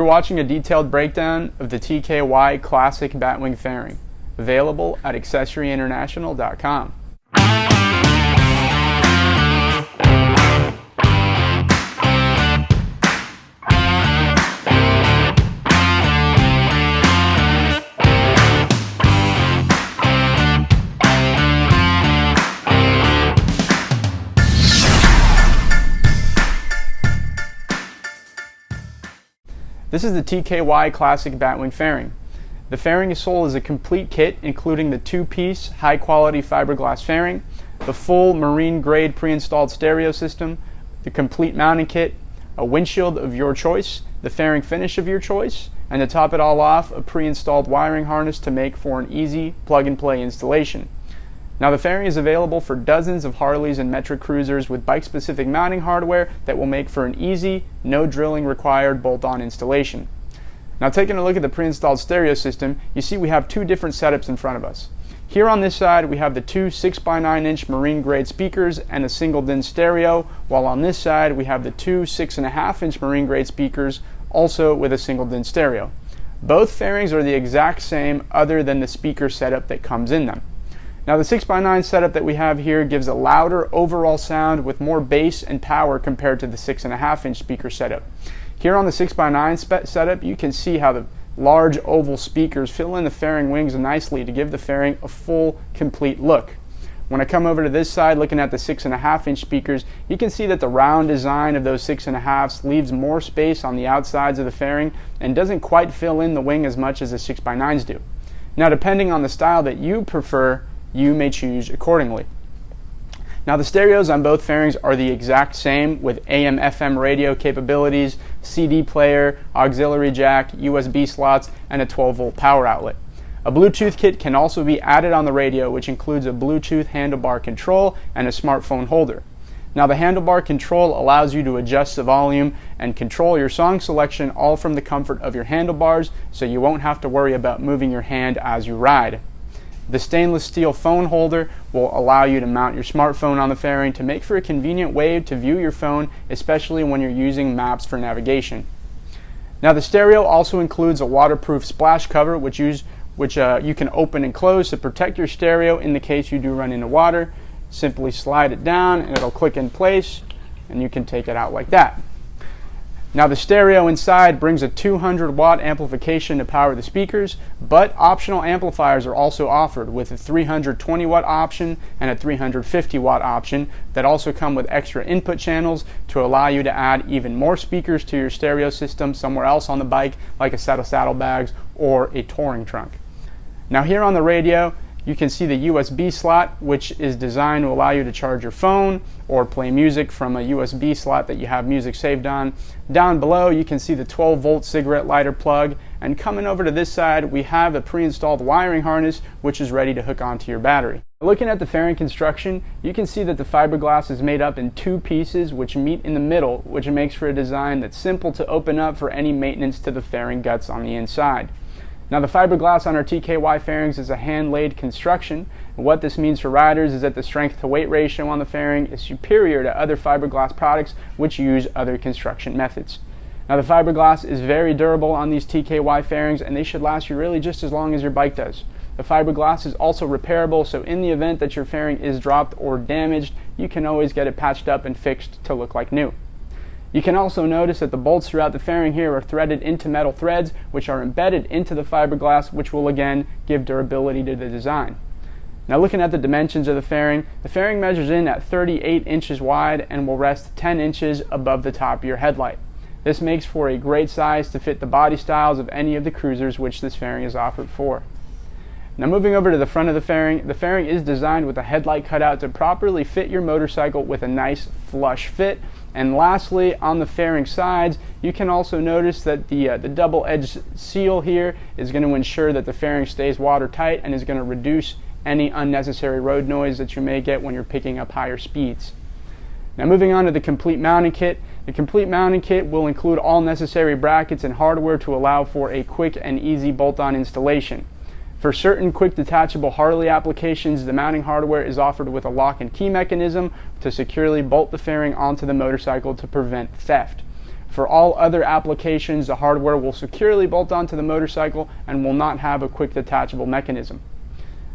You're watching a detailed breakdown of the TKY Classic Batwing Fairing, available at accessoryinternational.com. This is the TKY Classic Batwing Fairing. The fairing is sold as a complete kit, including the two-piece, high-quality fiberglass fairing, the full marine-grade pre-installed stereo system, the complete mounting kit, a windshield of your choice, the fairing finish of your choice, and to top it all off, a pre-installed wiring harness to make for an easy plug-and-play installation. Now, the fairing is available for dozens of Harleys and metric cruisers with bike-specific mounting hardware that will make for an easy, no drilling required bolt-on installation. Now, taking a look at the pre-installed stereo system, you see we have two different setups in front of us. Here on this side, we have the two 6x9-inch marine-grade speakers and a single-DIN stereo, while on this side, we have the two 6.5-inch marine-grade speakers, also with a single-DIN stereo. Both fairings are the exact same other than the speaker setup that comes in them. Now, the 6x9 setup that we have here gives a louder overall sound with more bass and power compared to the 6.5-inch speaker setup. Here on the 6x9 setup, you can see how the large oval speakers fill in the fairing wings nicely to give the fairing a full, complete look. When I come over to this side looking at the 6.5-inch speakers, you can see that the round design of those 6.5s leaves more space on the outsides of the fairing and doesn't quite fill in the wing as much as the 6x9s do. Now, depending on the style that you prefer, you may choose accordingly. Now, the stereos on both fairings are the exact same with AM/FM radio capabilities, CD player, auxiliary jack, USB slots, and a 12-volt power outlet. A Bluetooth kit can also be added on the radio, which includes a Bluetooth handlebar control and a smartphone holder. Now, the handlebar control allows you to adjust the volume and control your song selection all from the comfort of your handlebars, so you won't have to worry about moving your hand as you ride. The stainless steel phone holder will allow you to mount your smartphone on the fairing to make for a convenient way to view your phone, especially when you're using maps for navigation. Now, the stereo also includes a waterproof splash cover which you can open and close to protect your stereo in the case you do run into water. Simply slide it down and it'll click in place and you can take it out like that. Now, the stereo inside brings a 200-watt amplification to power the speakers, but optional amplifiers are also offered with a 320-watt option and a 350-watt option that also come with extra input channels to allow you to add even more speakers to your stereo system somewhere else on the bike, like a set of saddlebags or a touring trunk. Now, here on the radio, you can see the USB slot, which is designed to allow you to charge your phone or play music from a USB slot that you have music saved on. Down below, you can see the 12-volt cigarette lighter plug. And coming over to this side, we have a pre-installed wiring harness, which is ready to hook onto your battery. Looking at the fairing construction, you can see that the fiberglass is made up in two pieces which meet in the middle, which makes for a design that's simple to open up for any maintenance to the fairing guts on the inside. Now, the fiberglass on our TKY fairings is a hand-laid construction, and what this means for riders is that the strength-to-weight ratio on the fairing is superior to other fiberglass products which use other construction methods. Now, the fiberglass is very durable on these TKY fairings, and they should last you really just as long as your bike does. The fiberglass is also repairable, so in the event that your fairing is dropped or damaged, you can always get it patched up and fixed to look like new. You can also notice that the bolts throughout the fairing here are threaded into metal threads, which are embedded into the fiberglass, which will again give durability to the design. Now, looking at the dimensions of the fairing measures in at 38 inches wide and will rest 10 inches above the top of your headlight. This makes for a great size to fit the body styles of any of the cruisers which this fairing is offered for. Now, moving over to the front of the fairing is designed with a headlight cutout to properly fit your motorcycle with a nice flush fit. And lastly, on the fairing sides, you can also notice that the double-edged seal here is going to ensure that the fairing stays watertight and is going to reduce any unnecessary road noise that you may get when you're picking up higher speeds. Now, moving on to the complete mounting kit. The complete mounting kit will include all necessary brackets and hardware to allow for a quick and easy bolt-on installation. For certain quick detachable Harley applications, the mounting hardware is offered with a lock and key mechanism to securely bolt the fairing onto the motorcycle to prevent theft. For all other applications, the hardware will securely bolt onto the motorcycle and will not have a quick detachable mechanism.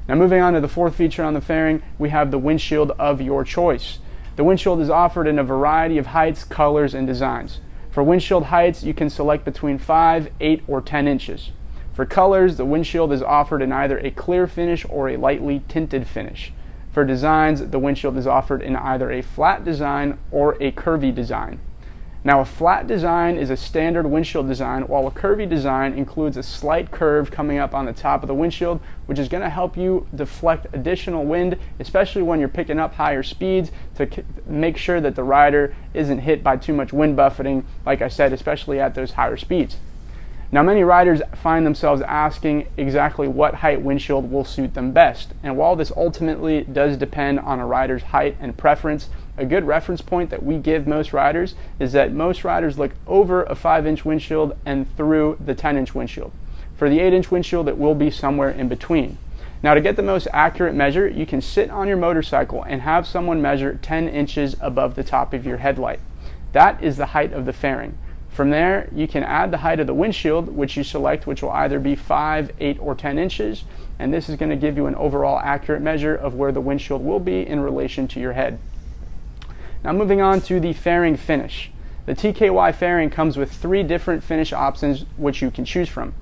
Now moving on to the fourth feature on the fairing, we have the windshield of your choice. The windshield is offered in a variety of heights, colors, and designs. For windshield heights, you can select between 5, 8, or 10 inches. For colors, the windshield is offered in either a clear finish or a lightly tinted finish. For designs, the windshield is offered in either a flat design or a curvy design. Now, a flat design is a standard windshield design, while a curvy design includes a slight curve coming up on the top of the windshield, which is going to help you deflect additional wind, especially when you're picking up higher speeds, to make sure that the rider isn't hit by too much wind buffeting, like I said, especially at those higher speeds. Now, many riders find themselves asking exactly what height windshield will suit them best, and while this ultimately does depend on a rider's height and preference, a good reference point that we give most riders is that most riders look over a 5-inch windshield and through the 10-inch windshield. For the 8-inch windshield, it will be somewhere in between. Now, to get the most accurate measure, you can sit on your motorcycle and have someone measure 10 inches above the top of your headlight. That is the height of the fairing. From there, you can add the height of the windshield, which you select, which will either be 5, 8, or 10 inches, and this is going to give you an overall accurate measure of where the windshield will be in relation to your head. Now moving on to the fairing finish. The TKY fairing comes with 3 different finish options which you can choose from.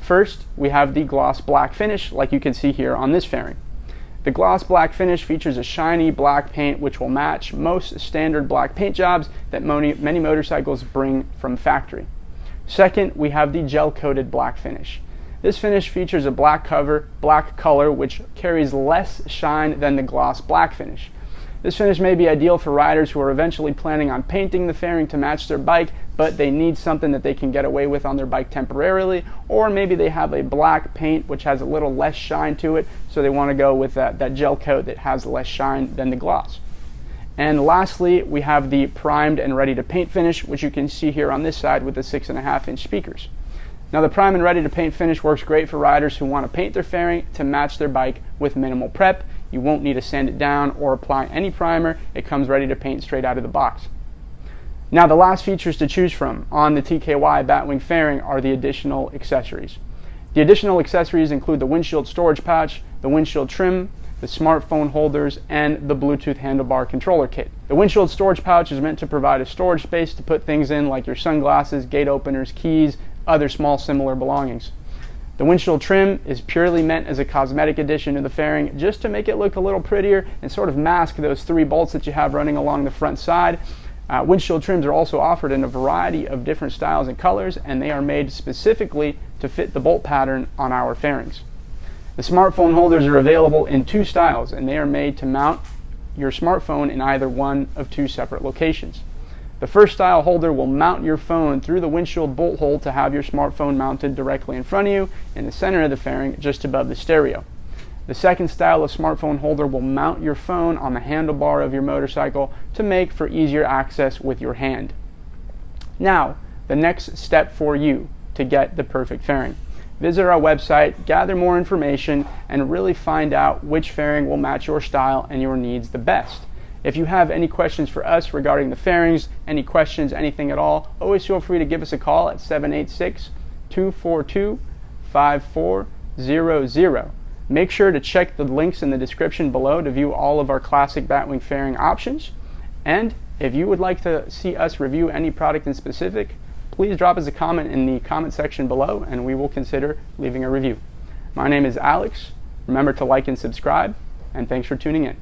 First, we have the gloss black finish, like you can see here on this fairing. The gloss black finish features a shiny black paint which will match most standard black paint jobs that many motorcycles bring from factory. Second, we have the gel-coated black finish. This finish features a black color which carries less shine than the gloss black finish. This finish may be ideal for riders who are eventually planning on painting the fairing to match their bike, but they need something that they can get away with on their bike temporarily, or maybe they have a black paint which has a little less shine to it, so they want to go with that gel coat that has less shine than the gloss. And lastly, we have the primed and ready to paint finish, which you can see here on this side with the 6.5-inch speakers. Now, the prime and ready to paint finish works great for riders who want to paint their fairing to match their bike with minimal prep. You won't need to sand it down or apply any primer. It comes ready to paint straight out of the box. Now, the last features to choose from on the TKY Batwing Fairing are the additional accessories. The additional accessories include the windshield storage pouch, the windshield trim, the smartphone holders, and the Bluetooth handlebar controller kit. The windshield storage pouch is meant to provide a storage space to put things in like your sunglasses, gate openers, keys, other small similar belongings. The windshield trim is purely meant as a cosmetic addition to the fairing, just to make it look a little prettier and sort of mask those 3 bolts that you have running along the front side. Windshield trims are also offered in a variety of different styles and colors, and they are made specifically to fit the bolt pattern on our fairings. The smartphone holders are available in 2 styles, and they are made to mount your smartphone in either one of 2 separate locations. The first style holder will mount your phone through the windshield bolt hole to have your smartphone mounted directly in front of you in the center of the fairing, just above the stereo. The second style of smartphone holder will mount your phone on the handlebar of your motorcycle to make for easier access with your hand. Now, the next step for you to get the perfect fairing. Visit our website, gather more information, and really find out which fairing will match your style and your needs the best. If you have any questions for us regarding the fairings, any questions, anything at all, always feel free to give us a call at 786-242-5400. Make sure to check the links in the description below to view all of our classic Batwing fairing options. And if you would like to see us review any product in specific, please drop us a comment in the comment section below and we will consider leaving a review. My name is Alex. Remember to like and subscribe, and thanks for tuning in.